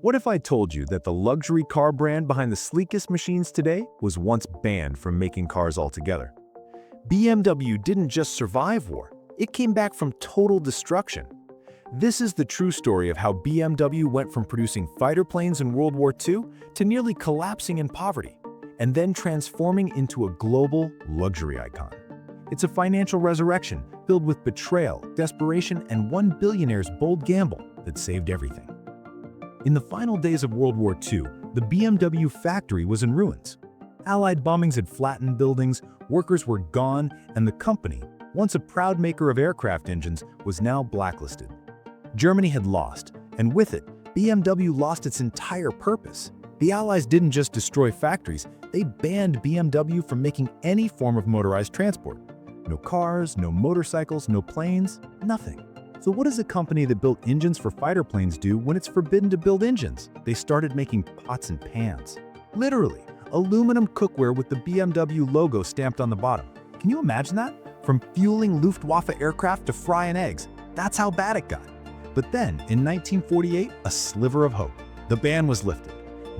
What if I told you that the luxury car brand behind the sleekest machines today was once banned from making cars altogether? BMW didn't just survive war, it came back from total destruction. This is the true story of how BMW went from producing fighter planes in World War II to nearly collapsing in poverty, and then transforming into a global luxury icon. It's a financial resurrection filled with betrayal, desperation, and one billionaire's bold gamble that saved everything. In the final days of World War II, the BMW factory was in ruins. Allied bombings had flattened buildings, workers were gone, and the company, once a proud maker of aircraft engines, was now blacklisted. Germany had lost, and with it, BMW lost its entire purpose. The Allies didn't just destroy factories, they banned BMW from making any form of motorized transport. No cars, no motorcycles, no planes, nothing. So what does a company that built engines for fighter planes do when it's forbidden to build engines? They started making pots and pans. Literally, aluminum cookware with the BMW logo stamped on the bottom. Can you imagine that? From fueling Luftwaffe aircraft to frying eggs. That's how bad it got. But then, in 1948, a sliver of hope. The ban was lifted.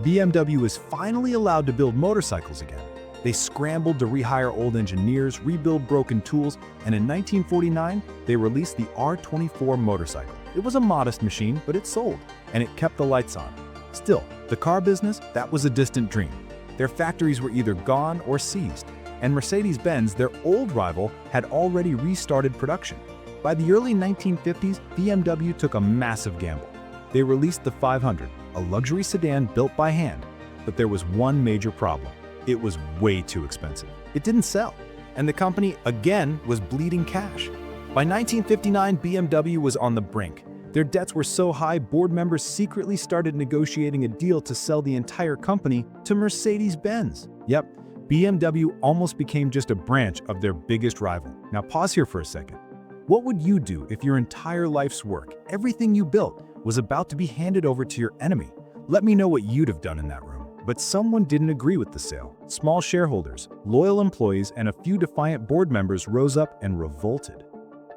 BMW was finally allowed to build motorcycles again. They scrambled to rehire old engineers, rebuild broken tools, and in 1949, they released the R24 motorcycle. It was a modest machine, but it sold, and it kept the lights on. Still, the car business, that was a distant dream. Their factories were either gone or seized, and Mercedes-Benz, their old rival, had already restarted production. By the early 1950s, BMW took a massive gamble. They released the 500, a luxury sedan built by hand, but there was one major problem. It was way too expensive. It didn't sell, and the company, again, was bleeding cash. By 1959, BMW was on the brink. Their debts were so high, board members secretly started negotiating a deal to sell the entire company to Mercedes-Benz. Yep, BMW almost became just a branch of their biggest rival. Now pause here for a second. What would you do if your entire life's work, everything you built, was about to be handed over to your enemy? Let me know what you'd have done in that room. But someone didn't agree with the sale. Small shareholders, loyal employees, and a few defiant board members rose up and revolted.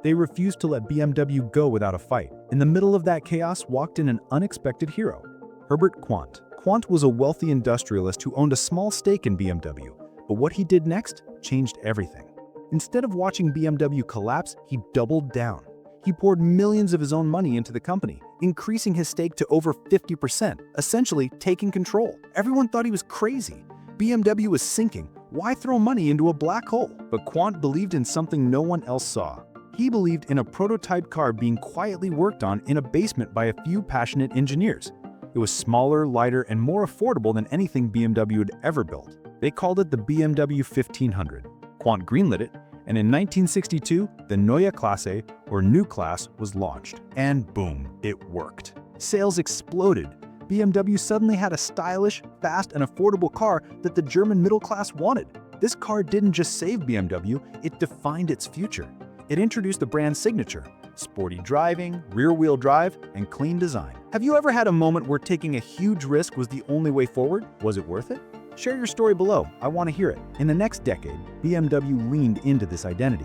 They refused to let BMW go without a fight. In the middle of that chaos walked in an unexpected hero, Herbert Quandt. Quandt was a wealthy industrialist who owned a small stake in BMW, but what he did next changed everything. Instead of watching BMW collapse, he doubled down. He poured millions of his own money into the company, increasing his stake to over 50%, essentially taking control. Everyone thought he was crazy. BMW was sinking. Why throw money into a black hole? But Quandt believed in something no one else saw. He believed in a prototype car being quietly worked on in a basement by a few passionate engineers. It was smaller, lighter, and more affordable than anything BMW had ever built. They called it the BMW 1500. Quandt greenlit it, and in 1962, the Neue Klasse, or New Class, was launched. And boom, it worked. Sales exploded. BMW suddenly had a stylish, fast, and affordable car that the German middle class wanted. This car didn't just save BMW, it defined its future. It introduced the brand's signature: sporty driving, rear-wheel drive, and clean design. Have you ever had a moment where taking a huge risk was the only way forward? Was it worth it? Share your story below. I want to hear it. In the next decade, BMW leaned into this identity.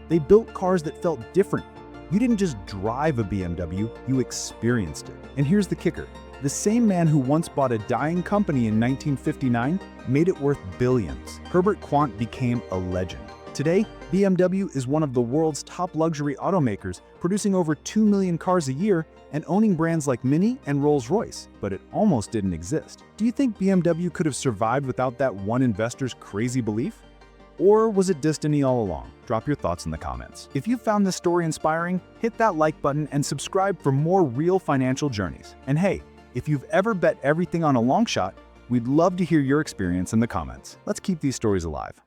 They built cars that felt different. You didn't just drive a BMW, you experienced it. And here's the kicker. The same man who once bought a dying company in 1959 made it worth billions. Herbert Quandt became a legend. Today, BMW is one of the world's top luxury automakers, producing over 2 million cars a year and owning brands like Mini and Rolls-Royce, but it almost didn't exist. Do you think BMW could have survived without that one investor's crazy belief? Or was it destiny all along? Drop your thoughts in the comments. If you found this story inspiring, hit that like button and subscribe for more real financial journeys. And hey, if you've ever bet everything on a long shot, we'd love to hear your experience in the comments. Let's keep these stories alive.